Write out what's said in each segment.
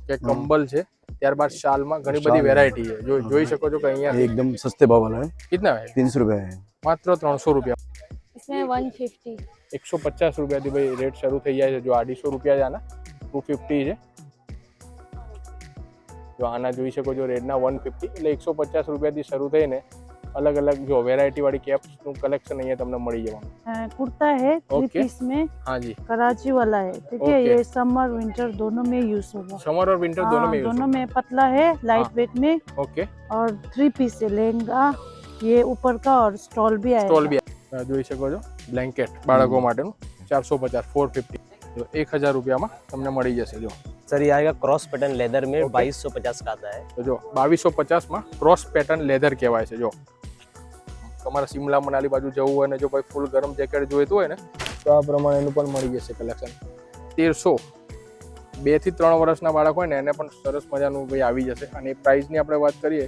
કે કંબल છે, ત્યારબાદ શાલમાં ઘણી બધી વેરાયટી છે। જો જોઈ શકો છો કે અહીંયા एकदम सस्ते भाव वाला है। कितना है? 300 रुपए है। માત્ર 300 રૂપિયા। इसमें 150 150 રૂપિયાથી ભાઈ રેટ શરૂ થઈ જાય છે। જો 250 રૂપિયા છે, આના 250 છે। જો આના જોઈ શકો છો રેડના 150 એટલે 150 રૂપિયાથી શરૂ થઈને अलग अलग जो वेरायटी वाली कैप्स નું कलेक्शन અહીંયા તમને મળી જવાનું। कुर्ता है 3 पीस में, हाँ जी, कराची वाला है, ठीक है। ये समर विंटर दोनों में यूज होगा। समर और विंटर दोनों में यूज दोनों में पतला है, लाइट वेट में। ओके, और 3 पीस है लहंगा, ये ऊपर का और स्टॉल भी आएगा। स्टॉल भी જોઈ શકો છો બ્લેન્કેટ બાળકો માટેનું 450 450 जो 1000 રૂપિયામાં તમને મળી જશે। જો सर ये आएगा क्रॉस पैटर्न लेदर में 2250 का आता है। તો જો 2250 માં ક્રોસ પેટર્ન લેધર કહેવાય છે। જો તમારે શિમલા મનાલી બાજુ જવું હોય ને જો ભાઈ ફૂલ ગરમ જેકેટ જોઈતું હોય ને તો આ પ્રમાણેનું પણ મળી જશે કલેક્શન। 1300 2 થી 3 વર્ષના બાળક હોય ને એને પણ સરસ મજાનું ભાઈ આવી જશે। અને પ્રાઇસની આપણે વાત કરીએ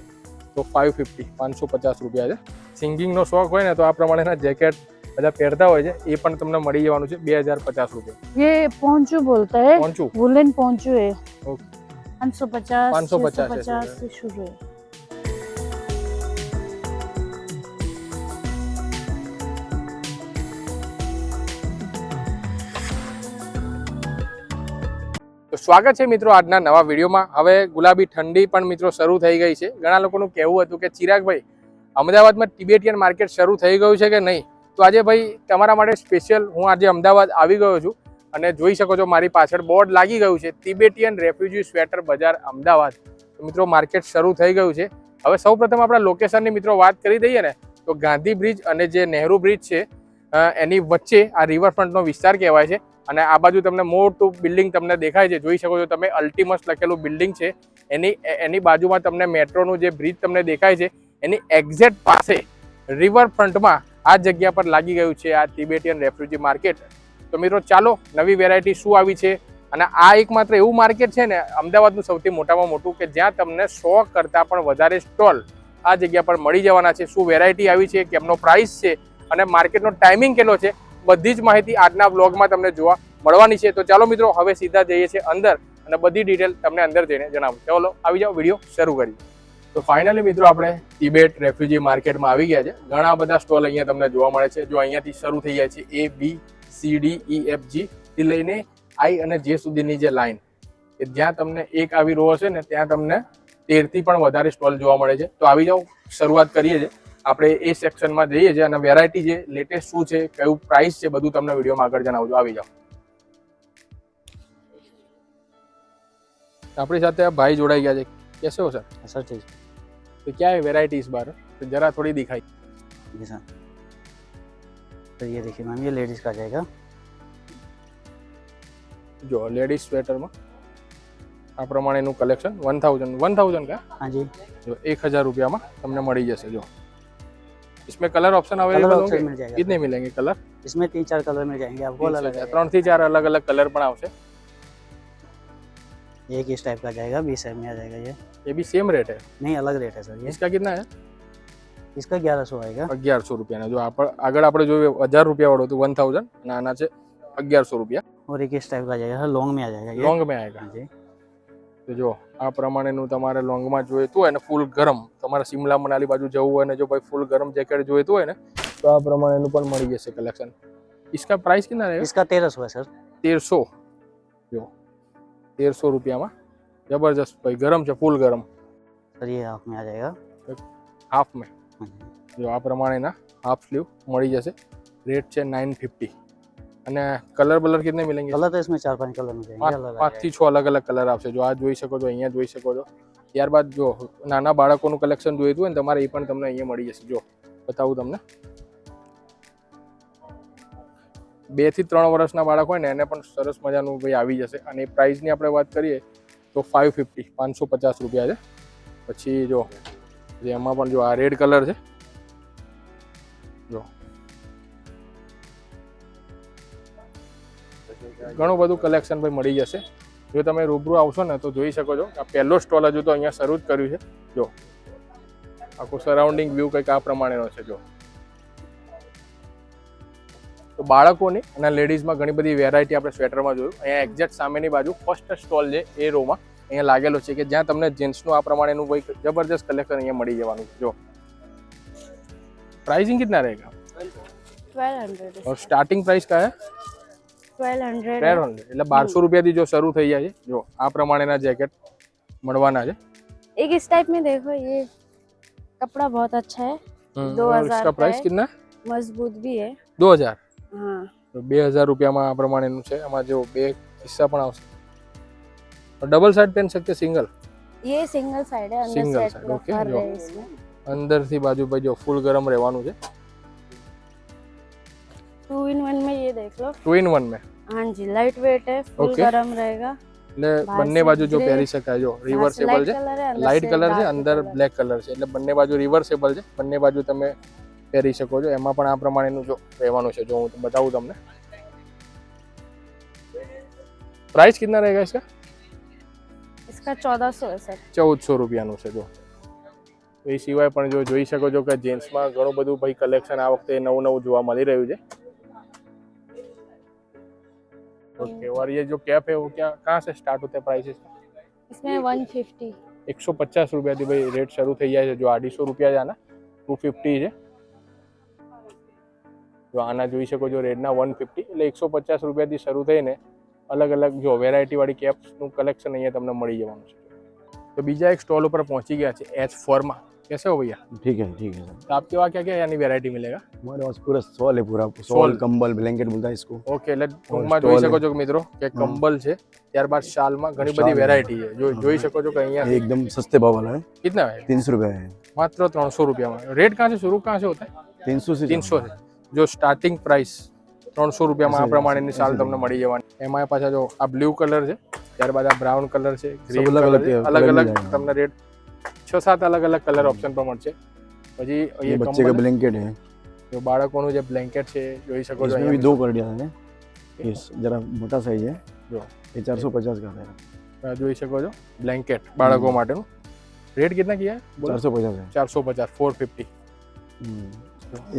તો 550 550 રૂપિયા છે। સિંગિંગનો શોખ હોય ને તો આ પ્રમાણેના જેકેટ બધા પહેરતા હોય છે, એ પણ તમને મળી જવાનું છે 2050 રૂપિયા। ये पोंचू बोलता है, પોંચું वुलन पोंचू है। ओके, 550 550 650 से शुरू है। તો સ્વાગત છે મિત્રો આજના નવા વિડીયોમાં। હવે ગુલાબી ઠંડી પણ મિત્રો શરૂ થઈ ગઈ છે। ઘણા લોકોનું કહેવું હતું કે ચિરાગભાઈ અમદાવાદમાં ટિબેટિયન માર્કેટ શરૂ થઈ ગયું છે કે નહીં? તો આજે ભાઈ તમારા માટે સ્પેશિયલ હું આજે અમદાવાદ આવી ગયો છું અને જોઈ શકો છો મારી પાછળ બોર્ડ લાગી ગયું છે ટિબેટિયન રેફ્યુજી સ્વેટર બજાર અમદાવાદ। તો મિત્રો માર્કેટ શરૂ થઈ ગયું છે। હવે સૌપ્રથમ આપણા લોકેશનની મિત્રો વાત કરી દઈએ ને તો ગાંધી બ્રિજ અને જે નહેરુ બ્રિજ છે એની વચ્ચે આ રિવરફ્રન્ટનો વિસ્તાર કહેવાય છે। અને આ બાજુ તમને મોટું બિલ્ડિંગ તમને દેખાય છે, જોઈ શકો છો તમે અલ્ટિમસ લખેલું બિલ્ડિંગ છે। એની બાજુમાં તમને મેટ્રોનું જે બ્રિજ તમને દેખાય છે એની એક્ઝેક્ટ પાસે રિવરફ્રન્ટમાં આ જગ્યા પર લાગી ગયું છે આ ટિબેટિયન રેફ્યુજી માર્કેટ। તો મિત્રો ચાલો નવી વેરાયટી શું આવી છે, અને આ એકમાત્ર એવું માર્કેટ છે ને અમદાવાદનું સૌથી મોટામાં મોટું કે જ્યાં તમને 100 કરતાં પણ વધારે સ્ટોલ આ જગ્યા પર મળી જવાના છે। શું વેરાયટી આવી છે, કેમનો પ્રાઇસ છે અને માર્કેટનો ટાઈમિંગ કેટલો છે, બધી જ માહિતી આજના બ્લોગમાં તમને જોવા મળવાની છે। તો ચાલો મિત્રો હવે સીધા જઈએ છીએ અંદર અને બધી ડિટેલ તમને અંદર જઈને જણાવું। ચાલો આવી જાઓ, વિડીયો શરૂ કરીએ। તો ફાઇનલી મિત્રો આપણે તિબેટ રેફ્યુજી માર્કેટમાં આવી ગયા છે। ઘણા બધા સ્ટોલ અહીંયા તમને જોવા મળે છે। જો અહીંયાથી શરૂ થઈ જાય છે ABCDEFG થી લઈને I અને J સુધીની જે લાઈન કે જ્યાં તમને એક આવી રો હશે ને ત્યાં તમને 13 થી પણ વધારે સ્ટોલ જોવા મળે છે। તો આવી જાઓ, શરૂઆત કરીએ છીએ આપણે એ સેક્શનમાં જઈએ છીએ અને વેરાયટી જે લેટેસ્ટ શું છે, કયું પ્રાઇસ છે, બધું તમને વિડીયોમાં આગળ જણાવજો। આવી જાઓ। આપણી સાથે આ ભાઈ જોડાઈ ગયા છે। कैसे हो सर? सर ठीक तो क्या है वेरायटी इस बार? तो जरा थोड़ी दिखाई। जी सर। तो ये देखिए मैम, ये लेडीज का जाएगा। जो लेडीज स्वेटर में આ પ્રમાણેનું કલેક્શન 1000 का हाँ जी, जो 1000 रुपया में તમને મળી જશે। जो इसमें कलर ऑप्शन अवेलेबल होंगे? मिल जाएगा। कितने मिलेंगे कलर? इसमें 3-4 कलर मिल जाएंगे आपको। अलग 3 થી 4 अलग अलग कलर પણ આવશે। एक इस टाइप का जाएगा, 20 में आ जाएगा। ये भी सेम रेट है? नहीं, अलग रेट है सर। ये इसका कितना है? इसका 1100 आएगा। 1100 रुपया ना। जो આગળ આપણે જોઈએ 1000 रुपया वाળો તો 1000 અને આના છે 1100 रुपया। और एक इस टाइप का जाएगा सर, लॉन्ग में आ जाएगा। ये लॉन्ग में आएगा जी। તો જો આ પ્રમાણેનું તમારે લોંગમાં જોઈતું હોય ને ફૂલ ગરમ, તમારે શિમલા મનાલી બાજુ જવું હોય ને જો ભાઈ ફૂલ ગરમ જેકેટ જોઈતું હોય ને તો આ પ્રમાણેનું પણ મળી જશે કલેક્શન। इसका प्राइस कितना रहेगा? इसका 1300 है सर। 1300। જો 1300 રૂપિયામાં જબરજસ્ત ભાઈ ગરમ છે, ફૂલ ગરમ। सर ये हाफ में आ जाएगा। હાફ में हाँ जी। જો આ પ્રમાણેના હાફ સ્લીવ મળી જશે। રેટ છે 950। અને કલર બલર કિતને મિલેंगे? कलर तो इसमें 4-5 कलर मिल जाएंगे। अलग 5 થી 6 અલગ અલગ કલર આવશે। જો આ જોઈ શકો છો, અહીંયા જોઈ શકો છો। ત્યારબાદ જો નાના બાળકોનું કલેક્શન જોઈતું હોય ને તમારે એ પણ તમને અહીંયા મળી જશે। જો બતાવું તમને, 2 થી 3 વર્ષના બાળક હોય ને એને પણ સરસ મજાનું ભાઈ આવી જશે। અને પ્રાઇસની આપણે વાત કરીએ તો 550 550 રૂપિયા છે। પછી જો એમાં પણ જો આ રેડ કલર છે, જો ઘણું બધું કલેક્શન ભાઈ મળી જશે। જો તમે રૂબરૂ આવશો ને તો જોઈ શકો છો આ પહેલો સ્ટોલ હજુ તો અહીંયા શરૂ જ કર્યું છે। જો આખું સરાઉન્ડિંગ વ્યૂ કંઈક આ પ્રમાણેનો છે। જો તો બાળકોની અને લેડીઝમાં ઘણી બધી વેરાયટી આપણે સ્વેટરમાં જોયું। અહીંયા એક્ઝેક્ટ સામેની બાજુ ફર્સ્ટ સ્ટોલ છે એ રોમાં અહીંયા લાગેલો છે કે જ્યાં તમને જેન્ટ્સનું આ પ્રમાણેનું કોઈ જબરદસ્ત કલેક્શન અહીંયા મળી જવાનું છે। જો प्राइसिंग कितना रहेगा 1200 और स्टार्टिंग प्राइस का है 1200 1200 એટલે 1200 રૂપિયાથી જો શરૂ થઈ જાય છે। જો આ પ્રમાણેના જેકેટ મળવાના છે। एक इस टाइप में देखो ये कपड़ा बहुत अच्छा है 2000 इसका का प्राइस है, कितना मजबूत भी है 2000 हाँ તો 2000 રૂપિયામાં આ પ્રમાણેનું છે। આમાં જો બે કિસ્સા પણ આવશે। डबल साइड पहन सकते सिंगल ये सिंगल साइड है अंदर Single सेट side, पूरा okay, भर जो। है इसमें અંદરથી બાજુ પર જો ફૂલ ગરમ રહેવાનું છે। 2 in 1 में ये देख लो 2 in 1 में हाँ जी लाइट वेट है फुल Okay. गरम रहेगा એટલે બહાર બંને से બાજુ જો grey, પહેરી શકાય। જો बाहर से રિવર્સેબલ लाइट છે, कलर है अंदर લાઇટ से કલર છે, dark અંદર कलर है। બ્લેક કલર છે। એટલે બંને બાજુ રિવર્સેબલ છે, બંને બાજુ તમે પહેરી શકો છો। એમાં પણ આ પ્રમાણેનું જો રહેવાનું છે। જો હું બતાવું તમને प्राइस कितना रहेगा इसका इसका 1400 है सर 1400 રૂપિયાનું છે। જો એ સિવાય પણ જો જોઈ શકો છો કે જેન્ટ્સમાં ઘણું બધું ભાઈ કલેક્શન આ વખતે નવું નવું જોવા મળી રહ્યું છે। ओके और ये जो कैप है वो क्या कहाँ से स्टार्ट होता है प्राइस इसका इसमें 150 150 રૂપિયાથી ભાઈ રેટ શરૂ થઈ જાય છે। જો 250 રૂપિયા છે આના 250 છે। જો આના જોઈ શકો છો રેટના 150 એટલે 150 રૂપિયાથી શરૂ થઈને અલગ અલગ જો વેરાયટી વાળી કેપ્સનું કલેક્શન અહીંયા તમને મળી જવાનું છે। તો બીજા એક સ્ટોલ ઉપર પહોંચી ગયા છે H4 માં। कैसे हो भैया ठीक है सर। तो आपके वहाँ क्या क्या यानी वेरायटी मिलेगा हमारे पास पूरा सॉल है, पूरा Shawl. सॉल कंबल ब्लैंकेट बोलता है इसको। ઓકે એટલે ટૂંકમાં જોઈ શકો છો કે મિત્રો કે કંબલ છે, ત્યારબાદ શાલમાં ઘણી બધી શાલ. વેરાયટી છે। જો જોઈ શકો છો કે અહીંયા ये एकदम सस्ते भाव वाला है, कितना है 300 रुपये है। मात्र 300 रुपया में। रेट कहाँ से शुरू कहाँ से होता है 300 से 300 છે। જો સ્ટાર્ટિંગ પ્રાઇસ 300 રૂપિયામાં આ ऐसे- પ્રમાણેની ऐसे- શાલ ऐसे તમને મળી જવાની। એમાં પાછા જો આ બ્લુ કલર છે, ત્યારબાદ આ બ્રાઉન કલર છે, ગ્રીન અલગ કલર અલગ છે, colour અલગ मिल અલગ जाएगा। તમને રેટ 6-7 અલગ અલગ કલર ઓપ્શન પર મળશે। પછી ये એ बच्चे का કંબલ ब्लैंकेट है, જો બાળકોનું જે બ્લેન્કેટ છે જોઈ શકો છો इसमें भी અહીંયા 2 कर दिया है। ये जरा मोटा साइज है, जो ये 450 का है। જોઈ શકો છો બ્લેન્કેટ બાળકો માટેનું। રેટ कितना किया है बोलो 450 है। 450 450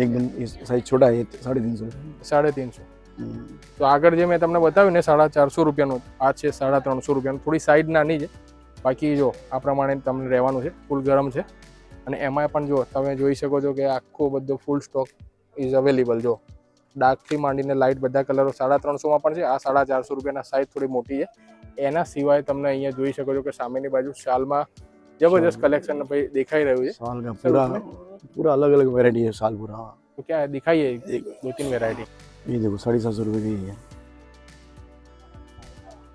एकदम ये साइज छोटा है, 350 350। તો આગળ જે મેં તમને બતાવ્યું ને 450 રૂપિયાનું, આ છે 350 રૂપિયાનું। થોડી સાઈઝ નાની છે, બાકી જો આ પ્રમાણે તમને રહેવાનું છે। ફૂલ ગરમ છે અને એમાં પણ જો તમે જોઈ શકો છો કે આખો બધો ફૂલ સ્ટોક ઇઝ અવેલેબલ। જો ડાર્કથી માંડીને લાઇટ બધા કલરો 350માં પણ છે। આ 450 રૂપિયાના સાઈઝ થોડી મોટી છે। એના સિવાય તમને અહીંયા જોઈ શકો છો કે સામેની બાજુ શાલમાં જબરદસ્ત કલેક્શન ભાઈ દેખાઈ રહ્યું છે। साल का पूरा पूरा अलग अलग वेरायटी है साल पूरा। તો क्या है दिखाइए 2-3 વેરાયટી। ये देखो 750 रुपये की है।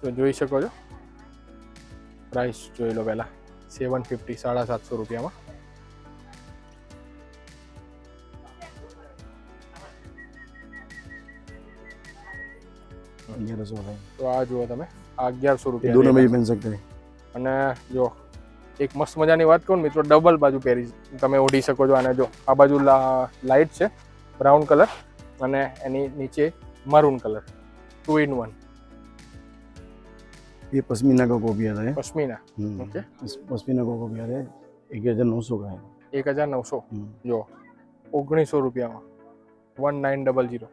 તો જોઈ શકો છો પ્રાઇસ જોઈ લો પહેલા 750 750 રૂપિયામાં। ये रसो है, તો આ જુઓ તમે આ 1100 ये રૂપિયા दोनों में છે। भी पहन सकते हैं। અને જો એક મસ્ત મજાની વાત કહું ને મિત્રો, ડબલ બાજુ પહેરી તમે ઓઢી શકો છો। અને જો આ બાજુ લાઇટ છે બ્રાઉન કલર અને એની નીચે મરૂન કલર 2 in 1 ये पश्मीना का कॉपी आता है। પશ્મિના। ओके इस पश्मीना का कॉपी आता है, 1900 का है। 1900 हम्म। જો 1900 રૂપિયામાં 1900।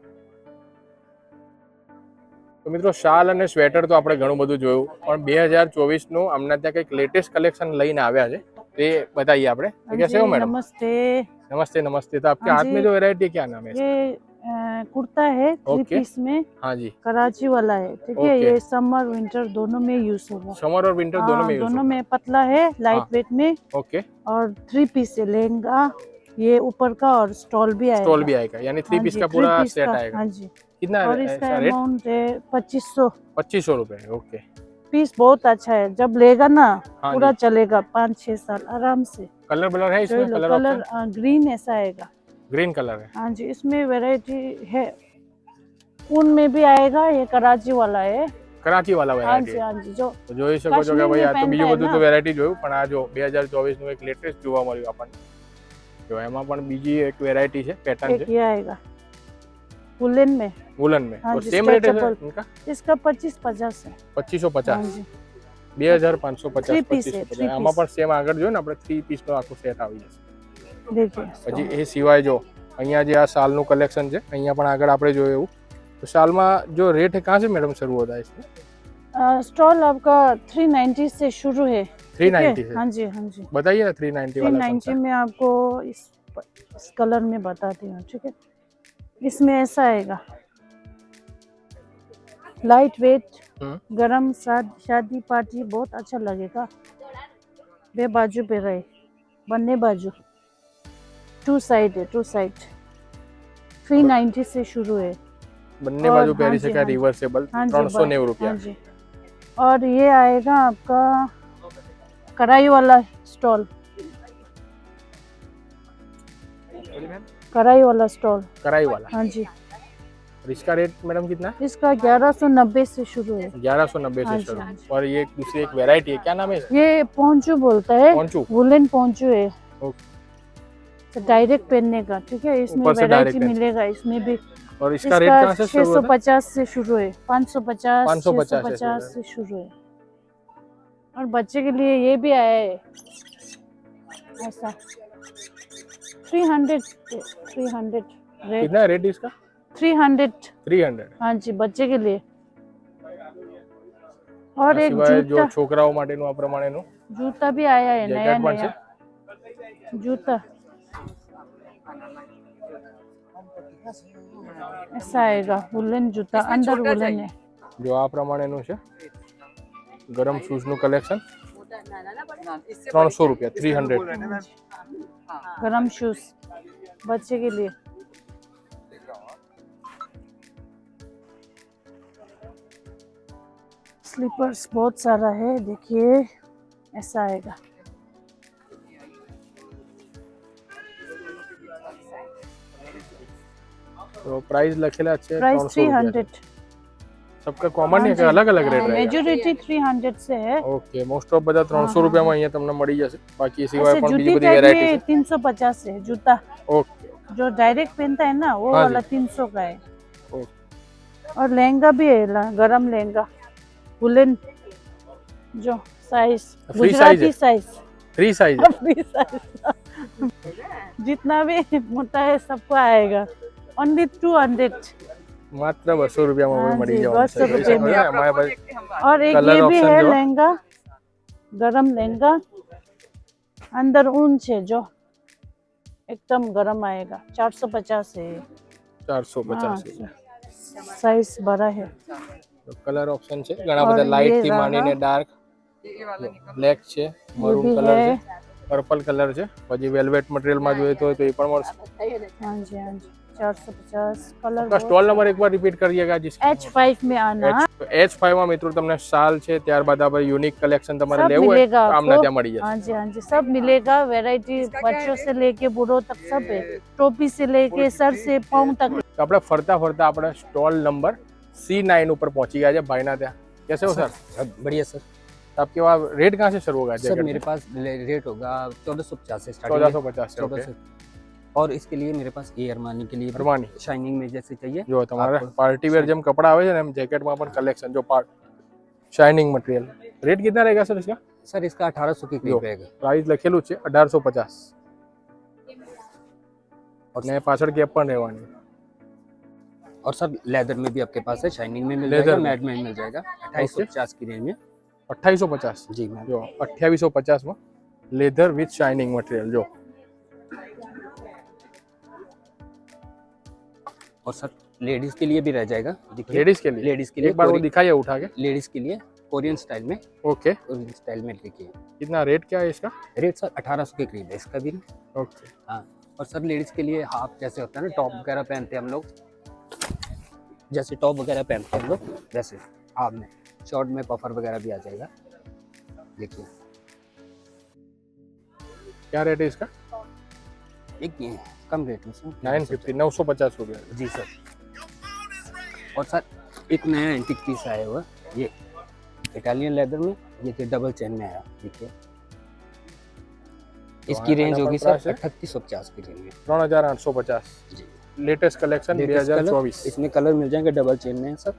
તો મિત્રો શાલ અને સ્વેટર તો આપણે ઘણું બધું જોયું, પણ 2024નું હમણાં ત્યાં કંઈક લેટેસ્ટ કલેક્શન લઈને આવ્યા છે, તે બતાઈએ આપણે। हाँ कैसे जी, हो मैडम नमस्ते नमस्ते नमस्ते। तो आपके हाँ हाथ में जी। जो वेरायटी है क्या नाम है इसका? ये कुर्ता है 3 ओके। पीस में, हाँ जी कराची वाला है ठीक है। ओके। ये समर विंटर दोनों में यूज होगा। समर और विंटर दोनों में यूज दोनों होगा। में पतला है लाइट हाँ। वेट में ओके। और 3 पीस है लहंगा, ये ऊपर का और स्टॉल भी आएगा। स्टॉल भी आएगा यानी 3 हाँ पीस जी, का 3 पूरा पीस सेट का, आएगा। हाँ जी। कितना और है इसका इसका रेट? अमाउंट है 2500। 2500 रुपए। ओके। पीस बहुत अच्छा है, जब लेगा ना हाँ पूरा जी। चलेगा 5-6 साल आराम से। कलर बलर है जो इसमें? लो, कलर कलर ऑप्शन ग्रीन ऐसा आएगा। ग्रीन कलर है। हाँ जी, इसमें वैरायटी है, ऊन में भी आएगा। ये कराची वाला है। कराची वाला हाँ वेरायटी जी है। हाँ जी, जो તો જોઈ શકો છો કે કાશ્મીર ભાઈ આ તો में બીજું पहनता બધું है તો ना। વેરાયટી જોયું, પણ આ જો 2024 નું એક લેટેસ્ટ જોવા મળ્યું આપણને। જો એમાં પણ બીજી એક વેરાયટી છે, પેટર્ન एक છે ये आएगा वुलन में। वुलन में। हाँ तो जी, सेम रेट है stretchable। इनका इसका 25-50 है। 2550 हाँ जी, 2550 Three piece है, 2550। three આમાં piece। પણ સેમ આગળ જોયું ને આપણે 3 પીસ નો આખો સેટ આવી જશે। देखिए પછી એ સિવાય જો અહીંયા જે આ શાલનું કલેક્શન છે, અહીંયા પણ આગળ આપણે જોયું એવું। તો શાલમાં जो रेट है कहाँ से मैडम शुरू होता है इसमें? स्टॉल आपका 390 से शुरू है। ठीक है? 390 से हाँ जी, हाँ जी। बताइए ना 390 वाला कौन सा 390 में आपको इस कलर में बताती हूँ। ठीक है, इसमें ऐसा आएगा, लाइट वेट, गरम शादी पार्टी बहुत अच्छा लगेगा। बे बाजू पे रहे, बन्ने बाजू, 2 साइड है, 2 साइड। 390 से शुरू है। બંને और બાજુ हाँ પહેરી जी, શકાય हाँ जी, રિવર્सेबल हाँ जी, 390 हाँ રૂપિયા जी। और ये आएगा आपका कढ़ाई वाला स्टॉल, कढ़ाई वाला स्टॉल। કરાઈ વાला हाँ जी, और इसका रेट मैडम कितना है इसका 1190 से शुरू है। 1190 हाँ से जी, शुरू हाँ जी। और ये दूसरी एक वैरायटी है क्या नाम है ये पोंचू बोलता है, पोंचू वुलन पोंचू है। ओके तो डायरेक्ट पहनने का। ठीक है, इसमें ऊपर से वैरायटी direct पहन- मिलेगा इसमें भी। और इसका रेट कहाँ से शुरू होता है 650 से शुरू है, 550 550 से 650 से शुरू है। और बच्चे के लिए ये भी आया है ऐसा, 300 रेट, कितना है रेट इसका 300। 300 हाँ जी, बच्चे के लिए। और આ एक સિવાય જો जूता, છોકરાઓ માટેનું આ પ્રમાણેનું जूता भी आया है, नया जैकेट પણ नया जूता ऐसा आएगा, वुलन जूता, अंदर वुलन है। જો આ પ્રમાણેનું છે ગરમ શૂઝ નું કલેક્શન 300 રૂપિયા 300 गरम शूज बच्चे के लिए। स्लीपर्स बहुत सारा है, देखिए ऐसा आएगा। તો પ્રાઇસ લખેલા છે प्राइस 300 રૂપિયા 300। सबका कॉमन है कि अलग अलग रेट रहेगा मेजोरिटी 300 से है। ओके मोस्ट ऑफ બધા 300 રૂપિયામાં અહીંયા તમને મળી જશે બાકી એ સિવાય ऐसे પણ બીજી जूती બધી टाइप વેરાયટી में છે 350 है जूता, ओके जो डायरेक्ट पहनता है ना वो हाँ वाला जी। 300 का है। ओके और लहंगा भी है, गरम लहंगा, वुलन, जो साइज फ्री साइज गुजराती है साइज, फ्री साइज है फ्री साइज जितना भी मोटा है सबको आएगा। ओनली 200। માત્ર 200 રૂપિયામાં हाँ મળી जी, જવાનું 200 છે रुपये में। અમારા પાસે और एक कलर ये भी ऑप्शन है जो- लहंगा, गरम लहंगा, अंदर ऊन है, जो एकदम गरम आएगा। 450 है ये। 450 हाँ, साइज बड़ा है। કલર ઓપ્શન છે ઘણા और બધા લાઇટ ये થી रहा- માંડીને ડાર્ક બ્લેક છે ये મરૂન भी કલર है। છે પર્પલ કલર છે પછી વેલ્વેટ મટીરિયલ માં જોઈએ તો એ પણ મળશે हाँ जी, हाँ जी, 450 कलर। आपका स्टॉल नंबर एक बार रिपीट करिएगा जिसका H5 में आना, H5 માં મિત્રો તમને શાલ છે ત્યારબાદ આ યુનિક કલેક્શન તમારે सब લેવું હોય मिलेगा તો આમને आपको। ત્યાં મળી જશે हाँ जी, हाँ जी, सब मिलेगा। वैरायटी बच्चों से लेके बूढ़ों तक सब है, टोपी से लेके सर से पाँव तक। तो આપણે ફરતા ફરતા આપણે સ્ટોલ નંબર C9 ऊपर पहुंची गया है भाईना ત્યાં कैसे हो सर बढ़िया सर। तो आपके वहाँ रेट कहाँ से शुरू होगा सर जैकेट मेरे पास रेट होगा 1450 से स्टार्टिंग 1450 से ओके 1400। और इसके लिए मेरे पास ए अरमानी के लिए अरमानी शाइनिंग में जैसे चाहिए जो તમારે आपको પાર્ટી વેર જેમ કપડા આવે છે ને એમ જેકેટમાં પણ કલેક્શન જો શાઇનિંગ મટીરિયલ રેટ कितना रहेगा सर इसका सर इसका 1800 के जो। करीब रहेगा। प्राइस લખેલું છે 1850 और ને પાછળ કેપ પણ રહેવાની और सर लेदर में भी आपके पास है, शाइनिंग में मिल लेदर जाएगा, में। मैट में मिल जाएगा 2850 की रेंज में। 2850 जी मैम। जो 2850 માં લેધર વિથ શાઇનિંગ મટીરિયલ જો और सर लेडीज के लिए भी रह जाएगा, देखिए लेडीज के लिए लेडीज के लिए एक बार वो दिखाइए उठा के लेडीज के लिए कोरियन स्टाइल में, ओके कोरियन स्टाइल में देखिए कितना रेट क्या है इसका रेट सर 1800 के करीब है इसका भी। ओके हाँ, और सर लेडीज के लिए हाफ जैसे होता है ना, टॉप वगैरह पहनते हैं हम लोग, जैसे टॉप वगैरह पहनते हैं हम लोग वैसे हाफ में, शॉर्ट में पफर वगैरह भी आ जाएगा। देखिए क्या रेट है इसका एक ये कम रेट में सर 950 950 रुपया जी सर। और सर एक नया एंटीक पीस आया हुआ ये इटालियन लेदर में, ये डबल चेन में आया, देखिए इसकी रेंज आना होगी पण सर प्राइस है? 3850 की रेंज में 3850 जी। लेटेस्ट कलेक्शन Latest colour, 2024 इसमें कलर मिल जाएंगे डबल चेन में सर,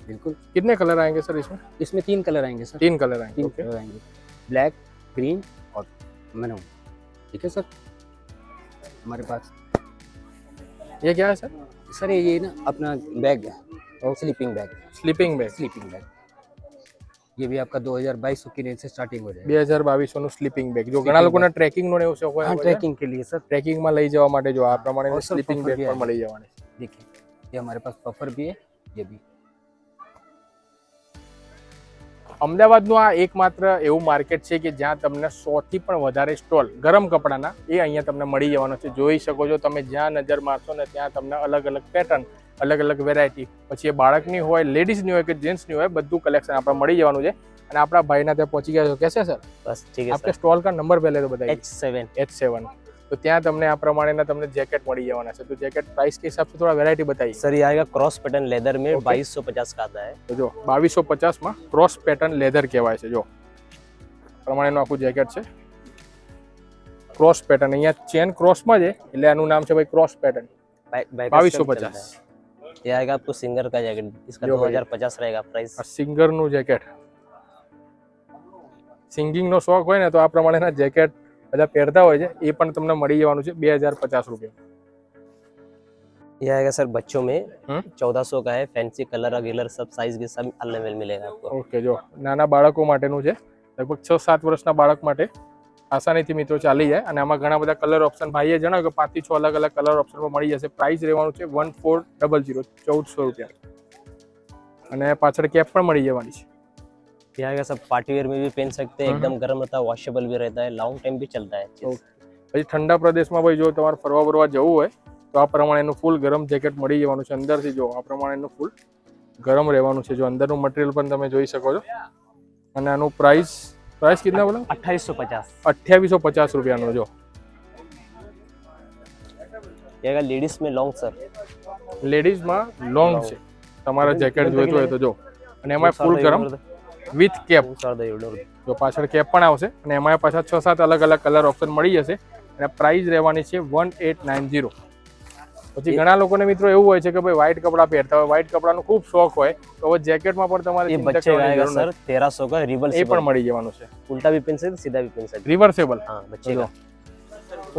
बिल्कुल। कितने कलर आएंगे सर इसमें इसमें 3 कलर आएंगे सर, 3 कलर आएंगे 3 ओके कलर आएंगे, ब्लैक, ग्रीन और मैरून। ठीक है सर। हमारे पास ये क्या है सर सर ये ना अपना बैग है, sleeping bag, sleeping bag sleeping bag ये भी आपका 2200 की रेंज से स्टार्टिंग हो जाएगा। 2200 નું સ્લીપિંગ બેગ જો ઘણા લોકોને ટ્રેકિંગ નો ને એવું શોખ હોય हाँ, ट्रैकिंग के लिए सर। ટ્રેકિંગમાં લઈ જવા માટે જો આ પ્રમાણે और सर સ્લીપિંગ पफर બેગ भी પણ आएगा। મળી જવાની છે। देखिए ये हमारे पास पफर भी है, ये भी। અમદાવાદનું આ એકમાત્ર એવું માર્કેટ છે કે જ્યાં તમને 100 થી પણ વધારે સ્ટોલ ગરમ કપડાના એ અહીંયા તમને મળી જવાનો છે। જોઈ શકો છો તમે જ્યાં નજર મારશો ને ત્યાં તમને અલગ અલગ પેટર્ન અલગ અલગ વેરાયટી પછી એ બાળકની હોય લેડીઝની હોય કે જેન્ટ્સની હોય બધું કલેક્શન આપણે મળી જવાનું છે। અને આપણા ભાઈના ત્યાં પહોંચી ગયા છો कैसे सर? बस ठीक है आपके सर। स्टॉल का नंबर पहले तो बताइए। H7 H7 तो ત્યાં તમને આ પ્રમાણેના તમને જેકેટ મળી જવાના છે। તો જેકેટ प्राइस के हिसाब से थोड़ा वेरायटी बताइए। सर, ये आएगा क्रॉस पैटर्न लेदर में Okay. 2250 का आता है। તો જો 2250 માં ક્રોસ પેટર્ન લેધર કહેવાય છે। જો પ્રમાણેનું આખું જેકેટ છે ક્રોસ પેટર્ન અહીંયા ચેન ક્રોસમાં છે એટલે આનું નામ છે ભાઈ ક્રોસ પેટર્ન। बाईस सौ 2250 ये आएगा आपको सिंगर का जैकेट, इसका जो भाई। 2050 रहेगा प्राइस। આ સિંગરનું જેકેટ સિંગિંગનો શોખ હોય ને તો આ પ્રમાણેના જેકેટ બધા પહેરતા હોય છે એ પણ તમને મળી જવાનું છે 2050 રૂપિયા। ये आएगा सर बच्चों में 1400 का है। फैंसी कलर वगैरह सब साइज के सब अवेलेबल मिलेगा आपको। ઓકે જો નાના બાળકો માટેનું છે લગભગ 6-7 વર્ષના બાળક માટે આસાનીથી મિત્રો ચાલી જાય। અને આમાં ઘણા બધા કલર ઓપ્શન ભાઈએ જણાવ્યું કે 5 થી 6 અલગ અલગ કલર ઓપ્શનમાં મળી જશે। પ્રાઇસ રહેવાનું છે 1400 1400 રૂપિયા। અને પાછળ કેપ પણ મળી જવાની છે। ये आएगा सब पार्टी वेयर में भी पहन सकते हैं, एकदम गर्म रहता है, वॉशेबल भी रहता है, लॉन्ग टाइम भी चलता है। ओके। પછી ઠંડા પ્રદેશમાં ભાઈ જો તમારે ફરવા બરવા જવું હોય તો આ પ્રમાણેનું ફૂલ ગરમ જેકેટ મળી જવાનું છે। અંદરથી જો આ પ્રમાણેનું ફૂલ ગરમ રહેવાનું છે। જો અંદરનું મટીરિયલ પણ તમે જોઈ શકો છો। અને આનું પ્રાઇસ કેટલા બોલો? 2850। 2850 રૂપિયાનો। જો ये आएगा लेडीज में लॉन्ग सर। લેડીઝમાં લોંગ છે તમારા જેકેટ જોઈતું હોય તો જો। અને એમાં ફૂલ ગરમ વિથ કેપ જો પાછળ કેપ પણ આવશે। અને એમાં પાછા 6-7 અલગ અલગ કલર ઓપ્શન મળી જશે। અને પ્રાઇસ રહેવાની છે 1890। પછી ઘણા લોકોને મિત્રો એવું હોય છે કે ભાઈ વ્હાઈટ કપડાં પહેરતા હોય, વ્હાઈટ કપડાનો ખૂબ શોખ હોય તો હવે જેકેટમાં પણ તમારે ये ચિંતા बच्चे का કરવાની आएगा જરૂર सर નથી। 1300 का એ પણ रिवर्सिबल, મળી જવાનું છે। उल्टा भी पहन सकते, सीधा भी पहन सकते। રિવર્સેબલ हाँ, बच्चे જો का।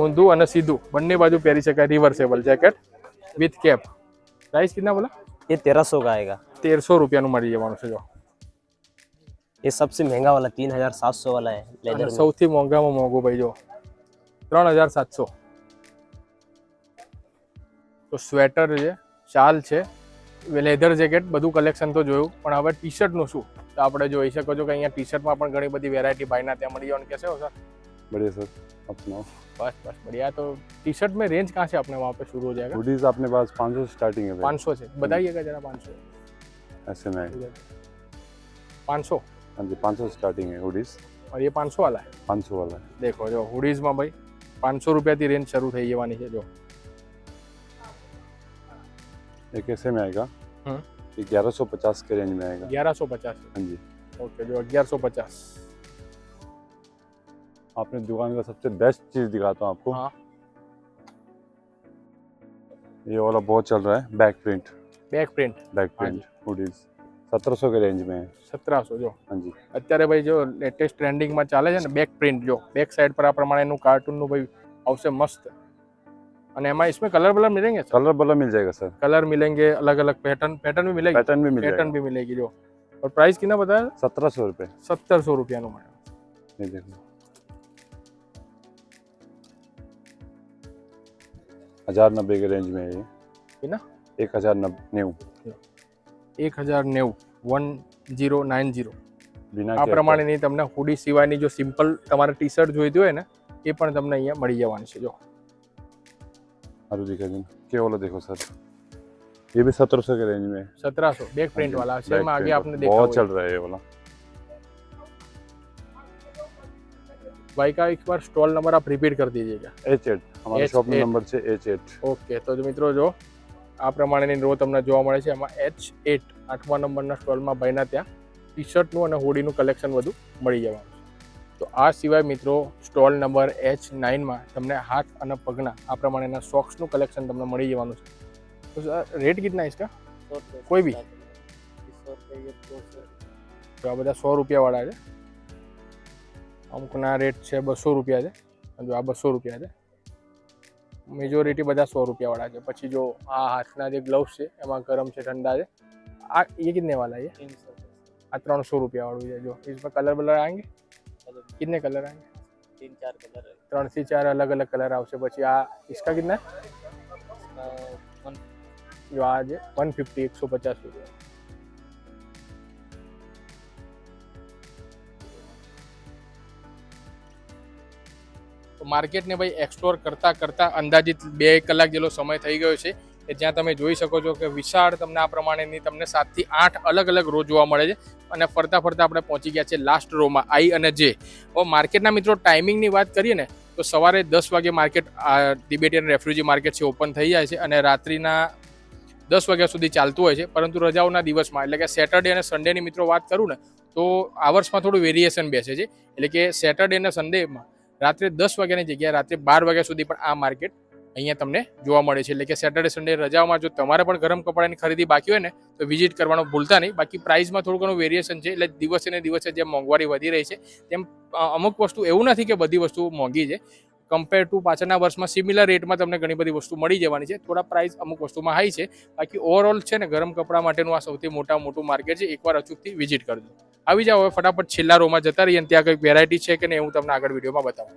ઊંધું અને સીધું બંને બાજુ પહેરી શકાય। Reversible jacket with cap. Price કેટલા બોલા? ये 1300 का आएगा। 1300 રૂપિયાનું મળી જવાનું છે। જો ये सबसे महंगा वाला 3700 वाला है लेदर અને में। સૌથી મોંઘામાં મોંઘું ભાઈ જો 3700। તો સ્વેટર છે, શાલ છે, લેધર જેકેટ બધું કલેક્શન તો જોયું। પણ હવે ટી શર્ટનું શું? તો આપણે જોઈ શકો છો કે અહીંયા ટી શર્ટમાં પણ ઘણી બધી વેરાયટી ભાઈના ત્યાં મળી જવાની। कैसे हो सर? बढ़िया सर, आप सुनाओ। बस बस बढ़िया। तो टी शर्ट में रेंज कहाँ से अपने वहाँ पे शुरू हो जाएगा? हुडीज अपने पास 500 से स्टार्टिंग है भाई। 500 से बताइएगा जरा। 500 ऐसे में 500 हाँ जी 500 से स्टार्टिंग है हुडीज। और ये 500 वाला है। 500 वाला है। देखो जो हुडीज में भाई 500 રૂપિયાથી રેન્જ શરૂ થઈ જવાની છે। જો एक ऐसे में आएगा, हम्म। ये 1150 के रेंज में आएगा। 1150। हाँ जी। ओके जो 1150। आपने दुकान का सबसे बेस्ट चीज दिखाता हूँ आपको। हाँ ये वाला बहुत चल रहा है, back print. Back print back print hoodies 1700 के रेंज में है। 1700 જો हाँ जी। અત્યારે ભાઈ જો લેટેસ્ટ ટ્રેન્ડિંગમાં ચાલે છે ને બેક પ્રિન્ટ। જો બેક સાઈડ પર આ પ્રમાણેનું કાર્ટૂનનું ભાઈ આવશે મસ્ત। અને એમાં इसमें कलर वलर मिलेंगे? कलर बलर मिल जाएगा सर। कलर मिलेंगे, अलग अलग पैटर्न भी मिलेगी। पैटर्न भी मिल पैटर्न जाएगा। भी मिलेगी जो। और प्राइस कितना बताया? 1700 रुपये। 1700 રૂપિયાનું મળે। ये देखो 1090 के रेंज में है ये। कितना? 1090 1090 1090। बिना આ cap પ્રમાણેની તમને હુડી સિવાયની જો સિમ્પલ તમારે ટી શર્ટ જોઈતી હોય ને એ પણ તમને અહીંયા મળી જવાની છે। જો आलू दिखा देना। क्या वाला देखो सर, ये भी 1700 के रेंज में है। 1700 बैक प्रिंट वाला बैक सेम आगे प्रिंट आपने देखा बहुत होगा। चल रहा है ये वाला। भाई का एक बार स्टॉल नंबर आप रिपीट कर दीजिएगा। H8 हमारे H8 शॉप में नंबर છે H8। ઓકે તો જો મિત્રો જો આ પ્રમાણેની રો તમને જોવા મળે છે। એમાં H8 8મા નંબરના સ્ટોલમાં ભાઈના ત્યાં ટી શર્ટનું અને હોડીનું કલેક્શન બધું મળી જવાનું છે। તો આ સિવાય મિત્રો સ્ટોલ નંબર H9માં તમને હાથ અને પગના આ પ્રમાણેના સોક્સનું કલેક્શન તમને મળી જવાનું છે। તો રેટ कितना है इसका? कोई भी? તો આ બધા 100 રૂપિયાવાળા છે। અમુકના રેટ છે 200 રૂપિયા છે। જો આ 200 રૂપિયા છે। મેજોરિટી બધા 100 રૂપિયાવાળા છે। પછી જો આ હાથના જે ગ્લવ્સ છે એમાં ગરમ છે, ઠંડા છે। આ ये कितने वाला है? આ 300 રૂપિયા વાળું છે. જો इसमें कलर बलर आएंगे, कितने कलर आएंगे? 3-4 कलर है 3 से 4 अलग अलग कलर આવશે. પછી આ इसका कितना है? जो आज 150 150 रुपया. તો માર્કેટને ભાઈ એક્સપ્લોર કરતા કરતા અંદાજિત 2 કલાક જેટલો સમય થઈ ગયો છે કે જ્યાં તમે જોઈ શકો છો કે વિશાળ તમને આ પ્રમાણેની તમને 7 થી 8 અલગ અલગ રો જોવા મળે છે. અને ફરતા ફરતા આપણે પહોંચી ગયા છે લાસ્ટ રોમાં, આઈ અને જે. હવે માર્કેટના મિત્રો ટાઈમિંગની વાત કરીએ ને તો સવારે 10 વાગે માર્કેટ તિબેટિયન રેફ્યુજી માર્કેટ છે ઓપન થઈ જાય છે અને રાત્રિના 10 વાગ્યા સુધી ચાલતું હોય છે. પરંતુ રજાઓના દિવસમાં એટલે કે સેટરડે અને સન્ડેની મિત્રો વાત કરું ને તો આવર્સમાં થોડું વેરિએશન બેસે છે. એટલે કે સેટરડે અને સન્ડેમાં રાત્રે 10 વાગ્યાની જગ્યાએ રાત્રે 12 વાગ્યા સુધી પણ આ માર્કેટ અહીંયા તમને જોવા મળે છે. એટલે કે સેટરડે સન્ડે રજાઓમાં જો તમારે પણ ગરમ કપડાની ખરીદી બાકી હોય ને તો વિઝિટ કરવાનું ભૂલતા નહીં. બાકી પ્રાઇસમાં થોડું ઘણું વેરિએશન છે. એટલે દિવસે ને દિવસે જેમ મોંઘવારી વધી રહી છે તેમ અમુક વસ્તુ એવું નથી કે બધી વસ્તુ મોંઘી છે. કમ્પેર ટુ પાછળના વર્ષમાં સિમિલર રેટમાં તમને ઘણી બધી વસ્તુ મળી જવાની છે. થોડા પ્રાઇસ અમુક વસ્તુમાં હાઈ છે. બાકી ઓવરઓલ છે ને ગરમ કપડા માટેનું આ સૌથી મોટું માર્કેટ છે. એકવાર અચૂકથી વિઝિટ કરજો. આવી જાઓ હવે ફટાફટ છેલ્લા રોમાં જતા રહીએ અને ત્યાં કંઈક વેરાયટી છે કે નહીં હું તમને આગળ વિડીયોમાં બતાવું.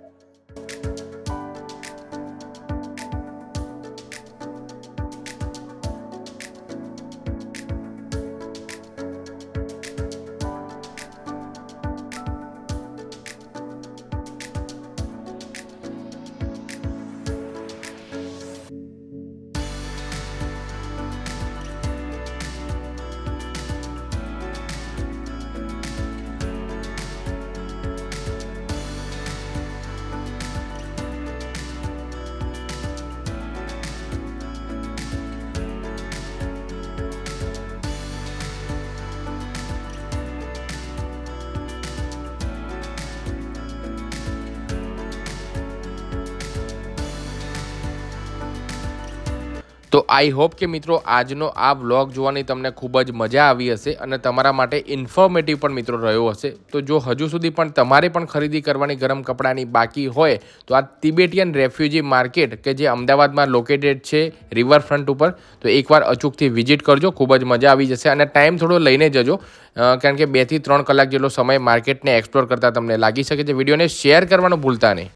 તો આઈ હોપ કે મિત્રો આજનો આ વ્લોગ જોવાની તમને ખૂબ જ મજા આવી હશે અને તમારા માટે ઇન્ફોર્મેટિવ પણ મિત્રો રહ્યો હશે. તો જો હજુ સુધી પણ તમારે પણ ખરીદી કરવાની ગરમ કપડાની બાકી હોય તો આ તિબેટિયન રેફ્યુજી માર્કેટ કે જે અમદાવાદમાં લોકેટેડ છે રિવરફ્રન્ટ ઉપર, તો એકવાર અચૂકથી વિઝિટ કરજો. ખૂબ જ મજા આવી જશે અને ટાઈમ થોડો લઈને જજો કારણ કે 2 થી 3 કલાક જેટલો સમય માર્કેટને એક્સપ્લોર કરતાં તમને લાગી શકે છે. વિડીયોને શેર કરવાનું ભૂલતા નહીં.